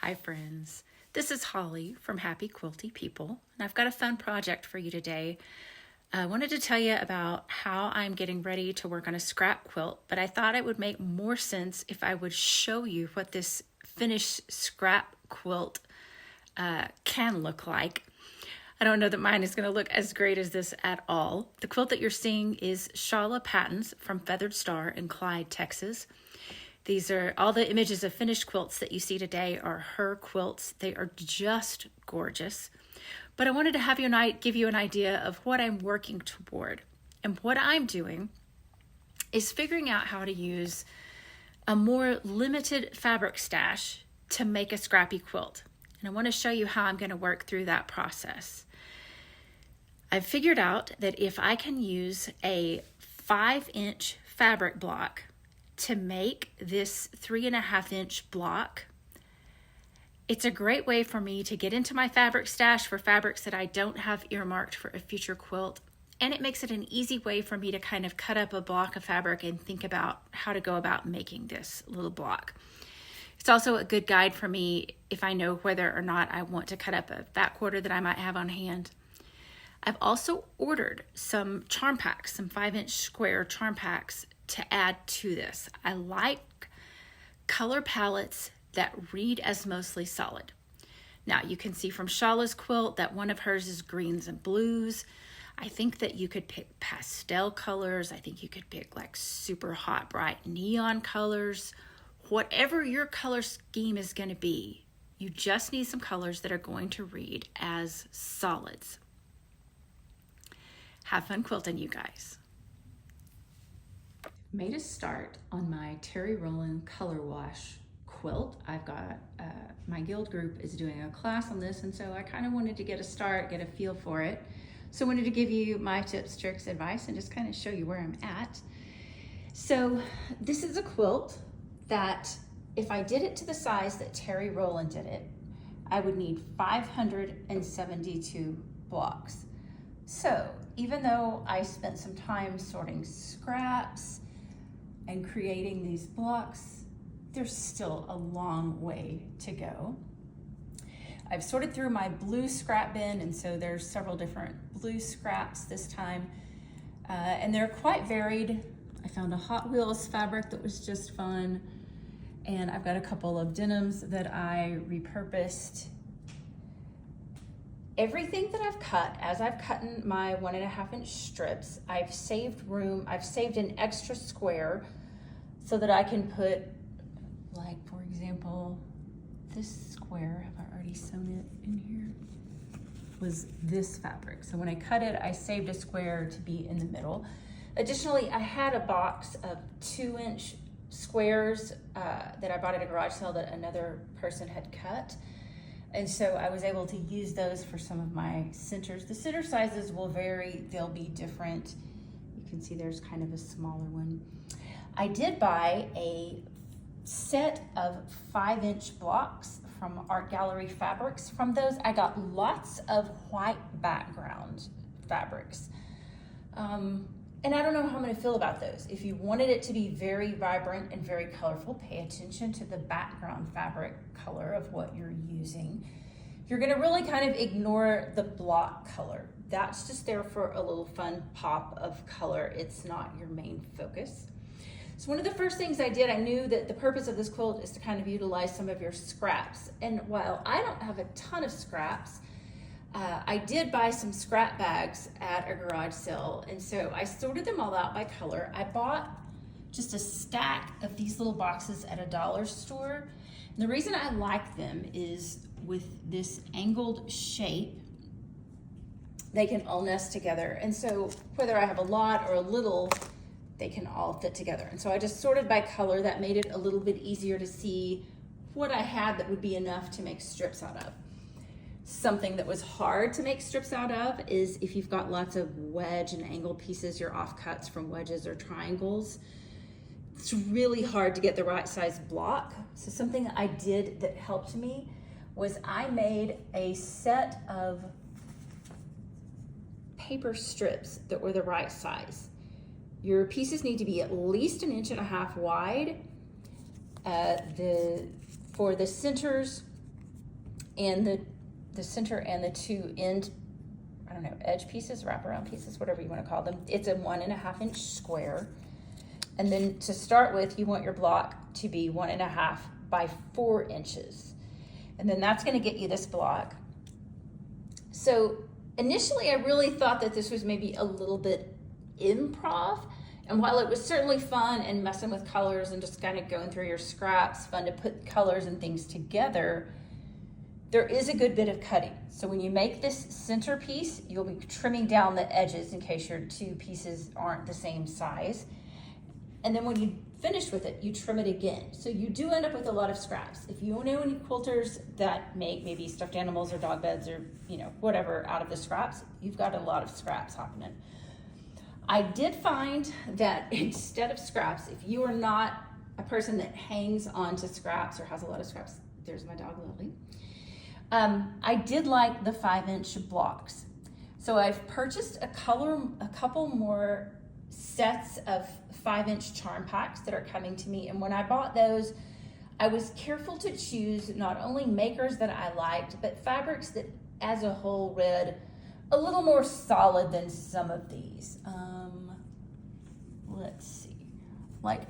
Hi friends, this is Holly from Happy Quilty People, and I've got a fun project for you today. I wanted to tell you about how I'm getting ready to work on a scrap quilt, but I thought it would make more sense if I would show you what this finished scrap quilt can look like. I don't know that mine is going to look as great as this at all. The quilt that you're seeing is Shaula Patton's from Feathered Star in Clyde, Texas. These are all the images of finished quilts that you see today are her quilts. They are just gorgeous. But I wanted to have give you an idea of what I'm working toward. And what I'm doing is figuring out how to use a more limited fabric stash to make a scrappy quilt. And I want to show you how I'm going to work through that process. I've figured out that if I can use a 5-inch fabric block to make this 3.5-inch block, it's a great way for me to get into my fabric stash for fabrics that I don't have earmarked for a future quilt. And it makes it an easy way for me to kind of cut up a block of fabric and think about how to go about making this little block. It's also a good guide for me if I know whether or not I want to cut up a fat quarter that I might have on hand. I've also ordered some charm packs, some 5-inch square charm packs to add to this. I like color palettes that read as mostly solid. Now you can see from Shaula's quilt that one of hers is greens and blues. I think that you could pick pastel colors. I think you could pick like super hot, bright neon colors. Whatever your color scheme is going to be, you just need some colors that are going to read as solids. Have fun quilting, you guys. Made a start on my Terry Rowland Colorwash Quilt. I've got, my guild group is doing a class on this, and so I kind of wanted to get a start, get a feel for it. So I wanted to give you my tips, tricks, advice, and just kind of show you where I'm at. So this is a quilt that if I did it to the size that Terry Rowland did it, I would need 572 blocks. So even though I spent some time sorting scraps and creating these blocks, there's still a long way to go. I've sorted through my blue scrap bin, and so there's several different blue scraps this time, and they're quite varied. I found a Hot Wheels fabric that was just fun, and I've got a couple of denims that I repurposed. Everything that I've cut, as I've cut in my 1.5-inch strips, I've saved room, I've saved an extra square so that I can put, like, for example, this square, have I already sewn it in here? Was this fabric. So when I cut it, I saved a square to be in the middle. Additionally, I had a box of 2-inch squares that I bought at a garage sale that another person had cut. And so I was able to use those for some of my centers. The center sizes will vary, they'll be different. You can see there's kind of a smaller one. I did buy a set of 5-inch blocks from Art Gallery Fabrics. From those, I got lots of white background fabrics. And I don't know how I'm gonna feel about those. If you wanted it to be very vibrant and very colorful, pay attention to the background fabric color of what you're using. You're gonna really kind of ignore the block color. That's just there for a little fun pop of color. It's not your main focus. So one of the first things I did, I knew that the purpose of this quilt is to kind of utilize some of your scraps. And while I don't have a ton of scraps, I did buy some scrap bags at a garage sale, and so I sorted them all out by color. I bought just a stack of these little boxes at a dollar store. And the reason I like them is with this angled shape, they can all nest together. And so whether I have a lot or a little, they can all fit together. And so I just sorted by color. That made it a little bit easier to see what I had that would be enough to make strips out of. Something that was hard to make strips out of is if you've got lots of wedge and angled pieces, your offcuts from wedges or triangles. It's really hard to get the right size block. So something I did that helped me was I made a set of paper strips that were the right size. Your pieces need to be at least 1.5 inches wide. For the centers, and the center and the two end, I don't know, edge pieces, wraparound pieces, whatever you want to call them. It's a 1.5 inch square. And then to start with, you want your block to be 1.5 by 4 inches. And then that's going to get you this block. So initially I really thought that this was maybe a little bit improv. And while it was certainly fun and messing with colors and just kind of going through your scraps, fun to put colors and things together, there is a good bit of cutting. So when you make this center piece, you'll be trimming down the edges in case your two pieces aren't the same size. And then when you finish with it, you trim it again. So you do end up with a lot of scraps. If you know any quilters that make maybe stuffed animals or dog beds or, you know, whatever out of the scraps, you've got a lot of scraps happening. I did find that instead of scraps, if you are not a person that hangs on to scraps or has a lot of scraps, there's my dog Lily, I did like the 5-inch blocks. So I've purchased a couple more sets of 5-inch charm packs that are coming to me. And when I bought those, I was careful to choose not only makers that I liked, but fabrics that as a whole read a little more solid than some of these. Let's see, like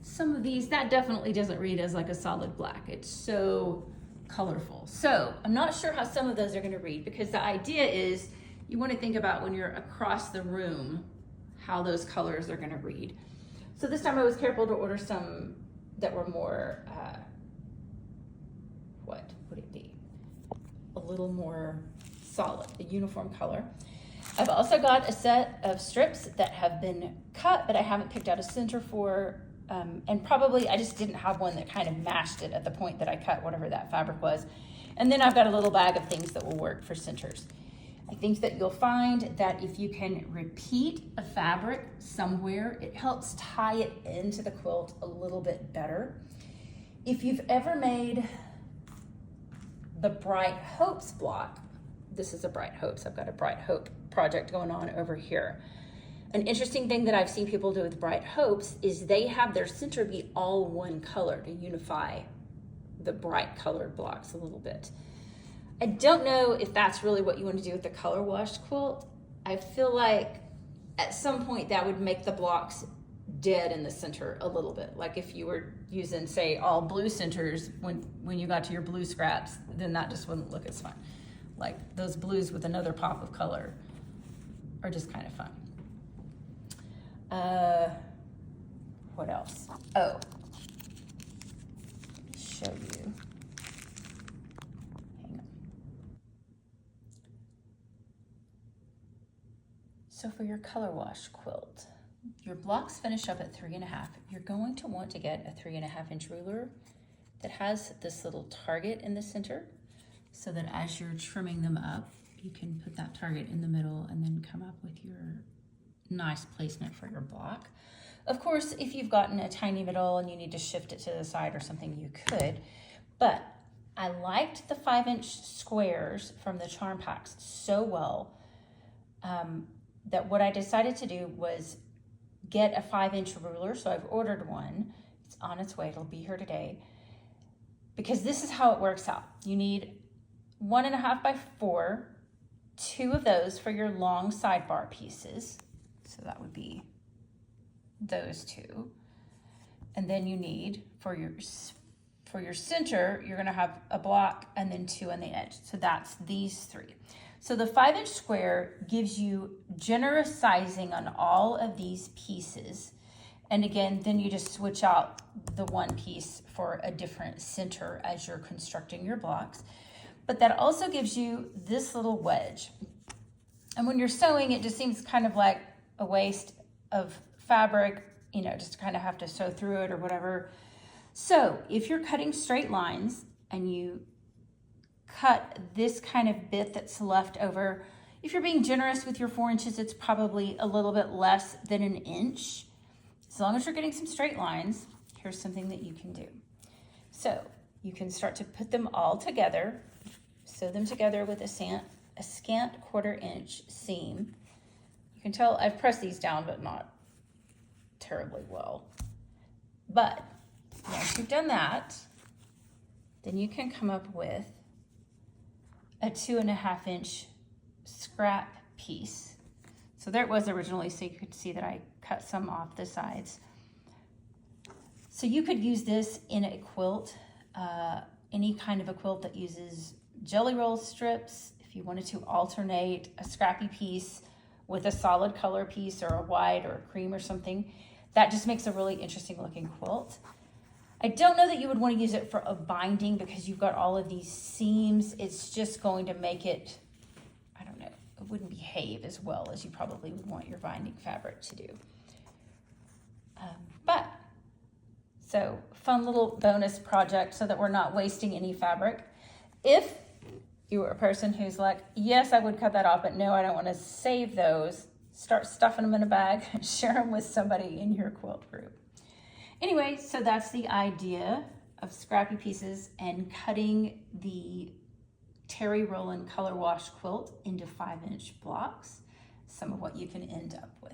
some of these, that definitely doesn't read as like a solid black. It's so colorful. So I'm not sure how some of those are going to read, because the idea is you want to think about when you're across the room how those colors are going to read. So this time I was careful to order some that were more what would it be, a little more solid, a uniform color. I've also got a set of strips that have been cut, but I haven't picked out a center for, and probably I just didn't have one that kind of matched it at the point that I cut whatever that fabric was. And then I've got a little bag of things that will work for centers. I think that you'll find that if you can repeat a fabric somewhere, it helps tie it into the quilt a little bit better. If you've ever made the Bright Hopes block, this is a Bright Hopes. I've got a Bright Hope project going on over here. An interesting thing that I've seen people do with Bright Hopes is they have their center be all one color to unify the bright colored blocks a little bit. I don't know if that's really what you want to do with the color washed quilt. I feel like at some point that would make the blocks dead in the center a little bit. Like if you were using, say, all blue centers, when you got to your blue scraps, then that just wouldn't look as fun. Like those blues with another pop of color are just kind of fun. What else? Oh, show you. Hang on. So for your color wash quilt, your blocks finish up at 3.5. You're going to want to get a 3.5 inch ruler that has this little target in the center, so that as you're trimming them up, you can put that target in the middle and then come up with your nice placement for your block. Of course, if you've gotten a tiny middle and you need to shift it to the side or something, you could. But I liked the 5-inch squares from the charm packs so well that what I decided to do was get a 5-inch ruler. So I've ordered one. It's on its way. It'll be here today. Because this is how it works out. You need 1.5 by 4, 2 of those for your long sidebar pieces. So that would be those 2. And then you need, for your center, you're gonna have a block and then 2 on the edge. So that's these 3. So the 5-inch square gives you generous sizing on all of these pieces. And again, then you just switch out the one piece for a different center as you're constructing your blocks. But that also gives you this little wedge. And when you're sewing, it just seems kind of like a waste of fabric, you know, just to kind of have to sew through it or whatever. So if you're cutting straight lines and you cut this kind of bit that's left over, if you're being generous with your 4 inches, it's probably a little bit less than an inch. As long as you're getting some straight lines, here's something that you can do. So you can start to put them all together, sew them together with a scant 1/4 inch seam. You can tell I've pressed these down, but not terribly well. But once you've done that, then you can come up with a 2.5 inch scrap piece. So there it was originally, so you could see that I cut some off the sides. So you could use this in a quilt, any kind of a quilt that uses jelly roll strips. If you wanted to alternate a scrappy piece with a solid color piece or a white or a cream or something, that just makes a really interesting looking quilt. I don't know that you would want to use it for a binding because you've got all of these seams. It's just going to make it, I don't know, it wouldn't behave as well as you probably would want your binding fabric to do. So fun little bonus project so that we're not wasting any fabric. If you were a person who's like, yes, I would cut that off, but no, I don't want to save those, start stuffing them in a bag and share them with somebody in your quilt group. Anyway, so that's the idea of scrappy pieces and cutting the Terry Rowland Colorwash Quilt into 5-inch blocks. Some of what you can end up with.